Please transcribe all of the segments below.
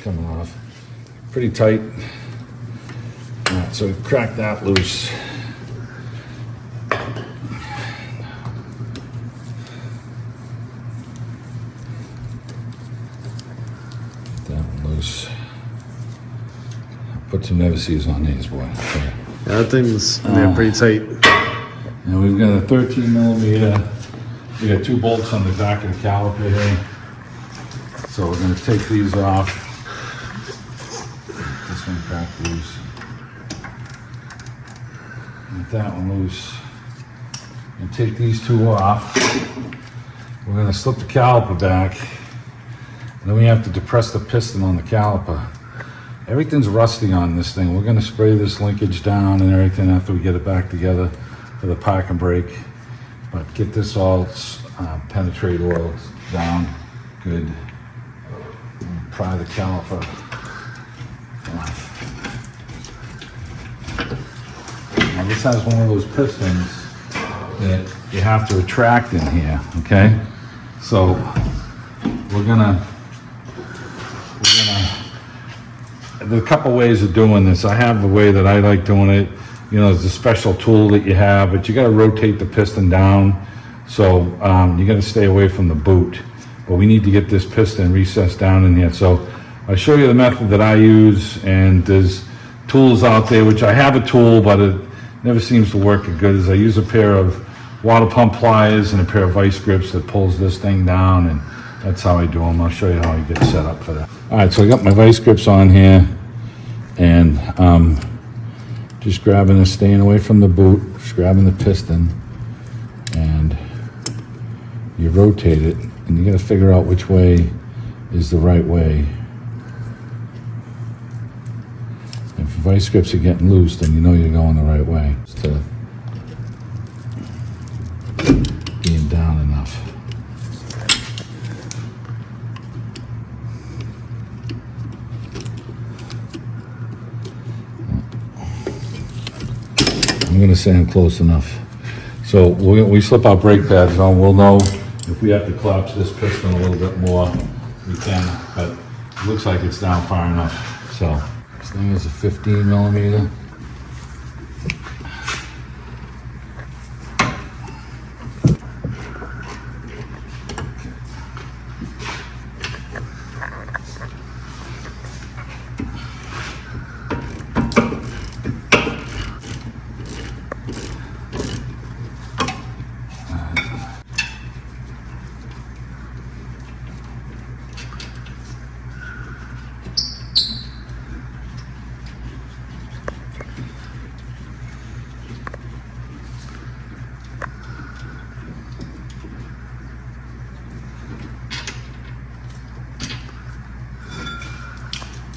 coming off. Pretty tight. All right, so crack that loose. Put some never-sees on these, boy. Okay. Yeah, that thing's pretty tight. And we've got a 13 millimeter. We got 2 bolts on the back of the caliper here. So we're going to take these off. This one cracked loose. Get that one loose. And take these 2 off. We're going to slip the caliper back. And then we have to depress the piston on the caliper. Everything's rusty on this thing. We're going to spray this linkage down and everything after we get it back together for the park and brake. But get this all penetrate oil down good. And pry the caliper off. Now this has one of those pistons that you have to retract in here, okay? So we're gonna there's a couple ways of doing this. I have the way that I like doing it. You know, there's a special tool that you have, but you got to rotate the piston down. So you got to stay away from the boot. But we need to get this piston recessed down in here. So I'll show you the method that I use, and there's tools out there, which I have a tool, but it never seems to work as good as I use a pair of water pump pliers and a pair of vice grips that pulls this thing down, and that's how I do them. I'll show you how I get set up for that. All right, so I got my vice grips on here, and just grabbing this, staying away from the boot, just grabbing the piston, and you rotate it, and you got to figure out which way is the right way. If your vice grips are getting loose, then you know you're going the right way. Just to being down enough. I'm going to say I'm close enough. So we slip our brake pads on. We'll know if we have to collapse this piston a little bit more, we can, but it looks like it's down far enough. So this thing is a 15 millimeter.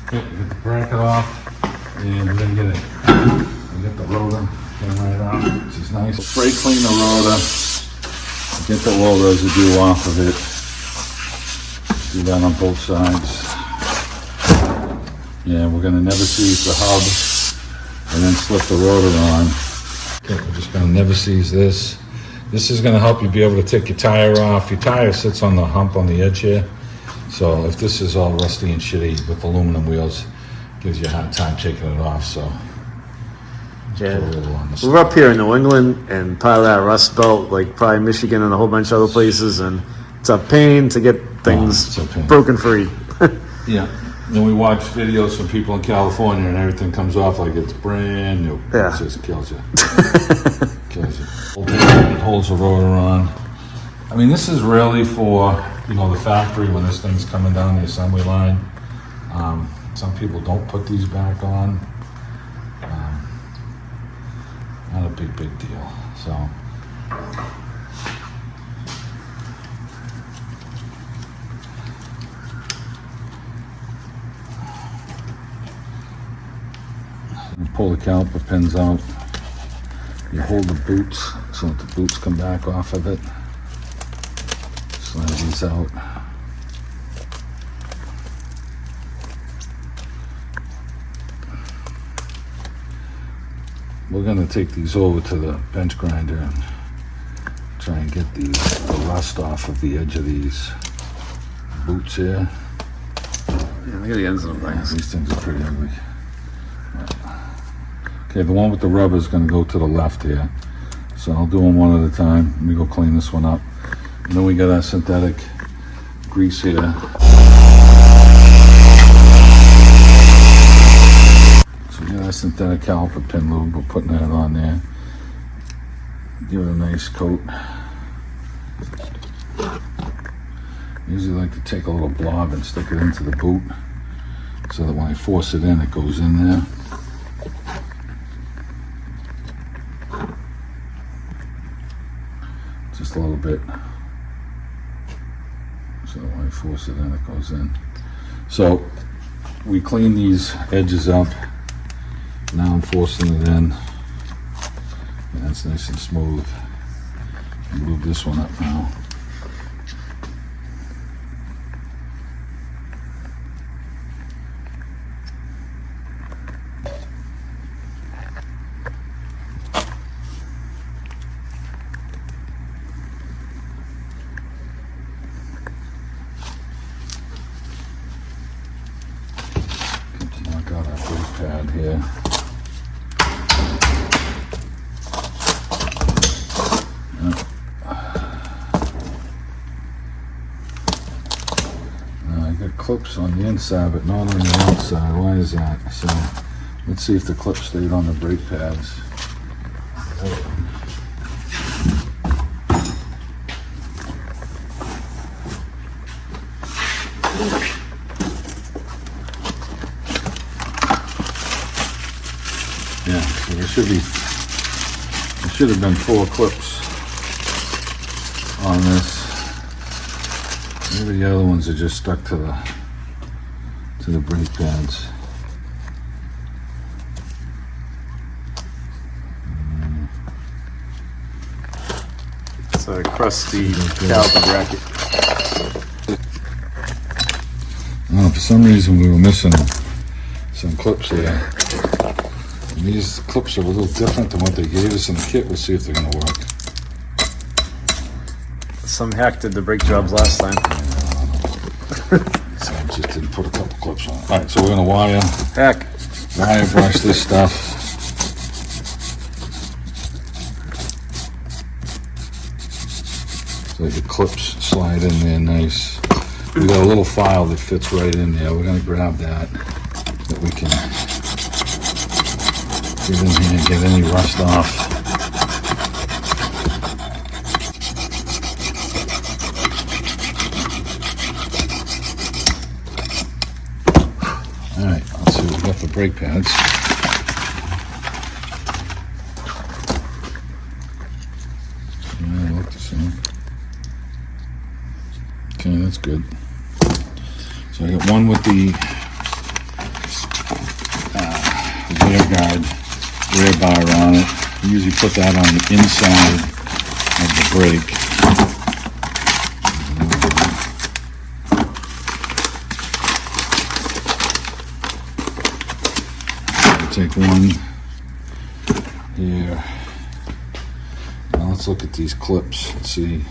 Okay, get the bracket off, and we're gonna get it. We get the rotor came right out, which is nice. Spray clean the rotor, get the oil residue off of it. Do that on both sides. Yeah, we're gonna never seize the hub, and then slip the rotor on. Okay, we're just gonna never seize this. This is gonna help you be able to take your tire off. Your tire sits on the hump on the edge here. So if this is all rusty and shitty with aluminum wheels, it gives you a hard time taking it off. So yeah, we're up here in New England, and part of that rust belt, like probably Michigan and a whole bunch of other places, and it's a pain to get things broken free. Yeah, and we watch videos from people in California, and everything comes off like it's brand new. Yeah, it just kills you. Kills you. It holds the rotor on. I mean, this is really for, you know, the factory when this thing's coming down the assembly line. Some people don't put these back on. Not a big deal. So. You pull the caliper pins out. You hold the boots so that the boots come back off of it. Slide these out. We're going to take these over to the bench grinder and try and get the rust off of the edge of these boots here. look at the ends of them things. These things are pretty ugly. Okay, the one with the rubber is going to go to the left here. So I'll do them one at a time. Let me go clean this one up. And then we got our synthetic grease here. So we got our synthetic caliper pin lube. We're putting that on there. Give it a nice coat. Usually like to take a little blob and stick it into the boot so that when I force it in, it goes in there. Just a little bit. So when I force it in, it goes in. So we clean these edges up. Now I'm forcing it in. And that's nice and smooth. Move this one up now. Knock out our brake pad here. I got clips on the inside, but not on the outside. Why is that? So let's see if the clip stayed on the brake pads. Yeah, so there should have been 4 clips on this. Maybe the other ones are just stuck to the brake pads. It's a crusty caliper bracket. Oh, for some reason we were missing some clips here. And these clips are a little different than what they gave us in the kit. We'll see if they're going to work. Some hack did the brake jobs last time. So I just didn't put a couple clips on. Alright, so we're going to wire brush this stuff. So the clips slide in there nice. We got a little file that fits right in there. We're going to grab that we can get in here and get any rust off. Alright, let's see what we got for brake pads. Yeah, they look the same. Okay, that's good. So I got one with the rear bar on it. I usually put that on the inside of the brake. Take one here. Now let's look at these clips and see.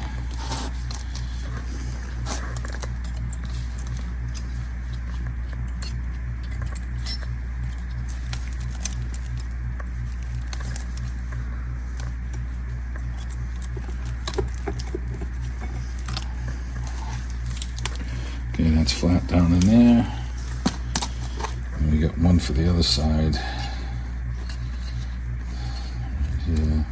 Okay, that's flat down in there. And we got one for the other side. Right here.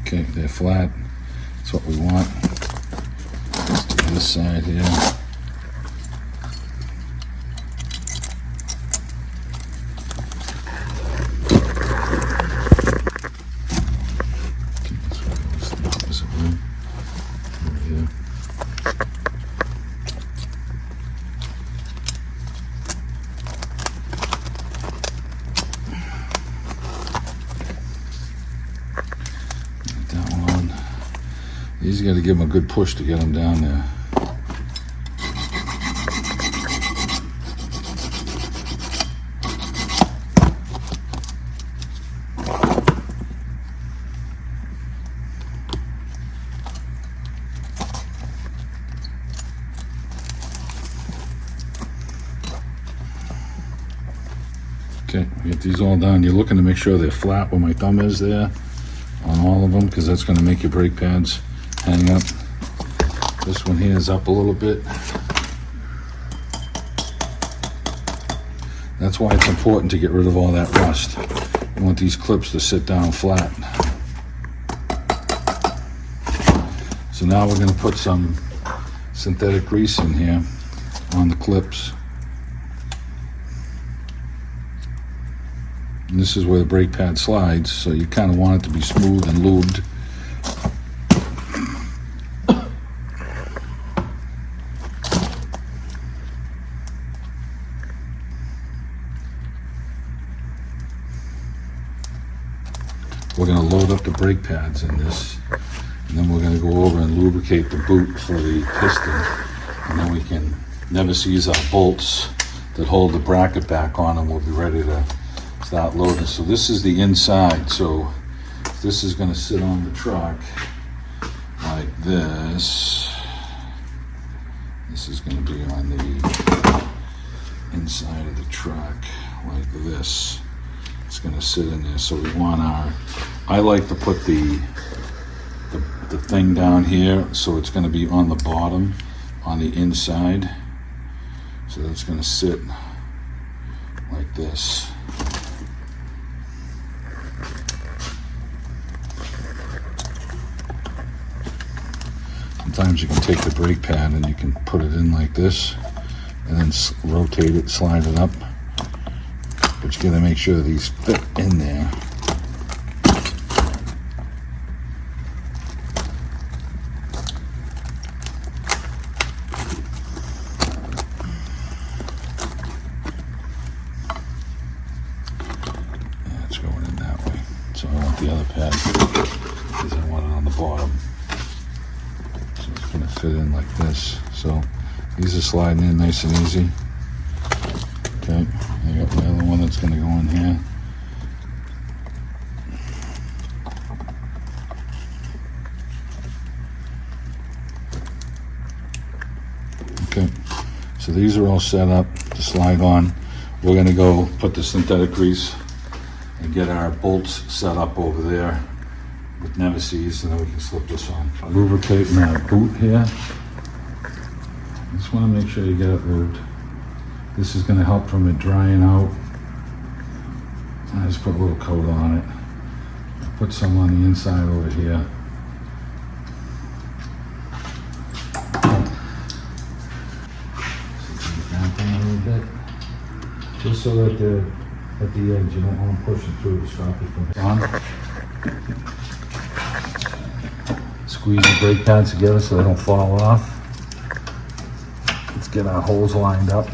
Okay, they're flat. That's what we want. Let's do this side here. He's got to give him a good push to get him down there. Okay, we get these all done. You're looking to make sure they're flat where my thumb is there on all of them, because that's going to make your brake pads hang up. This one here is up a little bit. That's why it's important to get rid of all that rust. You want these clips to sit down flat. So now we're going to put some synthetic grease in here on the clips. And this is where the brake pad slides, so you kind of want it to be smooth and lubed. We're going to load up the brake pads in this, and then we're going to go over and lubricate the boot for the piston, and then we can never seize our bolts that hold the bracket back on, and we'll be ready to start loading. So this is the inside. So this is going to sit on the truck like this. This is going to be on the inside of the truck like this. It's going to sit in there. So we want our, I like to put the thing down here, so it's going to be on the bottom on the inside. So that's going to sit like this. Sometimes you can take the brake pad and you can put it in like this and then rotate it, slide it up. But you gotta make sure these fit in there. Yeah, it's going in that way. So I want the other pad because I want it on the bottom. So it's gonna fit in like this. So these are sliding in nice and easy. Okay, I got the other one that's going to go in here. Okay, so these are all set up to slide on. We're going to go put the synthetic grease and get our bolts set up over there with nemesis, and then we can slip this on. Lubricating our boot here. Just want to make sure you get it lubed. This is going to help from it drying out. I just put a little coat on it. Put some on the inside over here. Down a little bit. Just so that at the edge you don't want to push it through to stop it from on. Squeeze the brake pads together so they don't fall off. Let's get our holes lined up.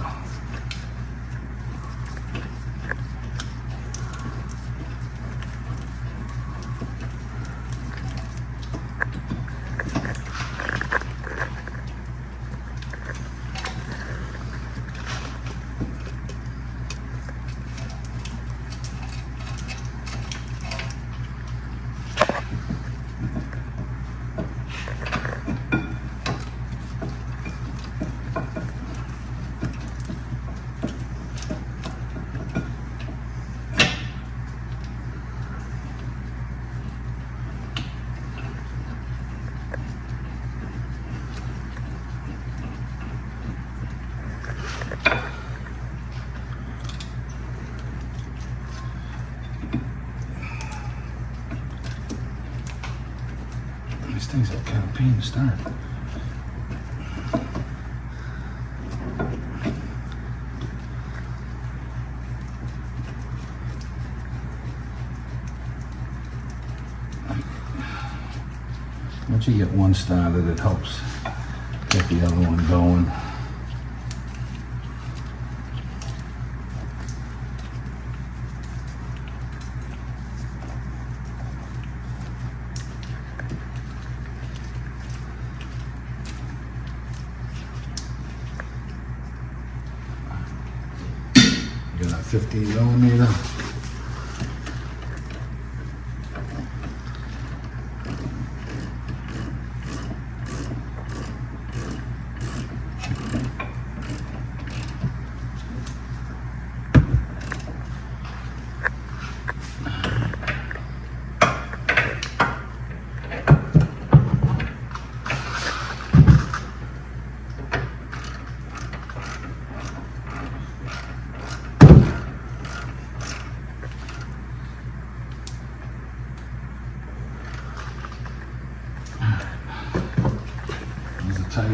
These things are kind of pain to start. Once you get one started, it helps get the other one going. You got a 15 millimeter. tight.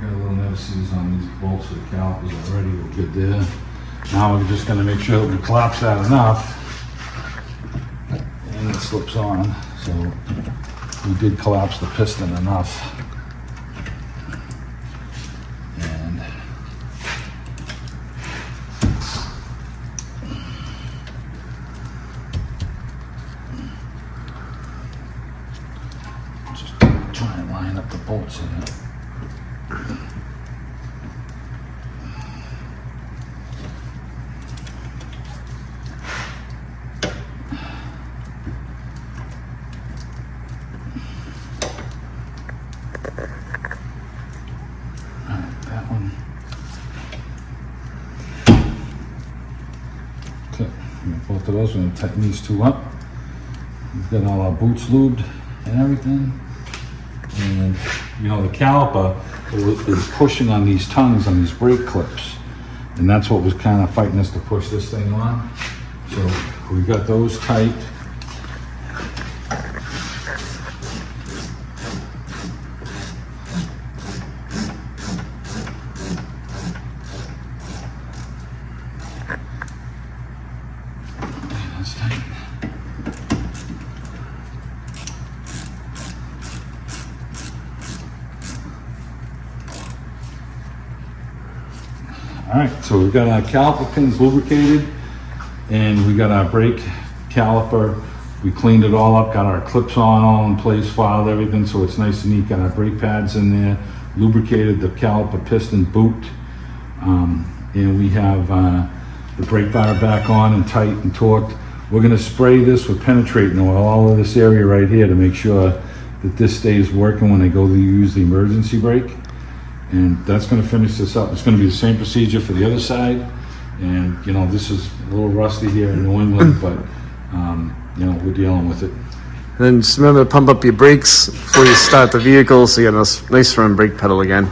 Got a little nevices on these bolts with the calipers already, we're good there. Now we're just gonna make sure that we collapse that enough and it slips on. So we did collapse the piston enough. And just try and line up the bolts in it. Okay, both of those, we're gonna tighten these two up. We've got all our boots lubed and everything. And, you know, the caliper is pushing on these tongues on these brake clips. And that's what was kind of fighting us to push this thing on. So we've got those tight. That's tight. All right, so we've got our caliper pins lubricated and we got our brake caliper. We cleaned it all up, got our clips on all in place, filed everything so it's nice and neat. Got our brake pads in there, lubricated the caliper piston boot. And we have the brake bar back on and tight and torqued. We're gonna spray this with penetrating oil all of this area right here to make sure that this stays working when they go to use the emergency brake. And that's gonna finish this up. It's gonna be the same procedure for the other side. And, you know, this is a little rusty here in New England, but, you know, we're dealing with it. And then just remember to pump up your brakes before you start the vehicle so you get a nice firm brake pedal again.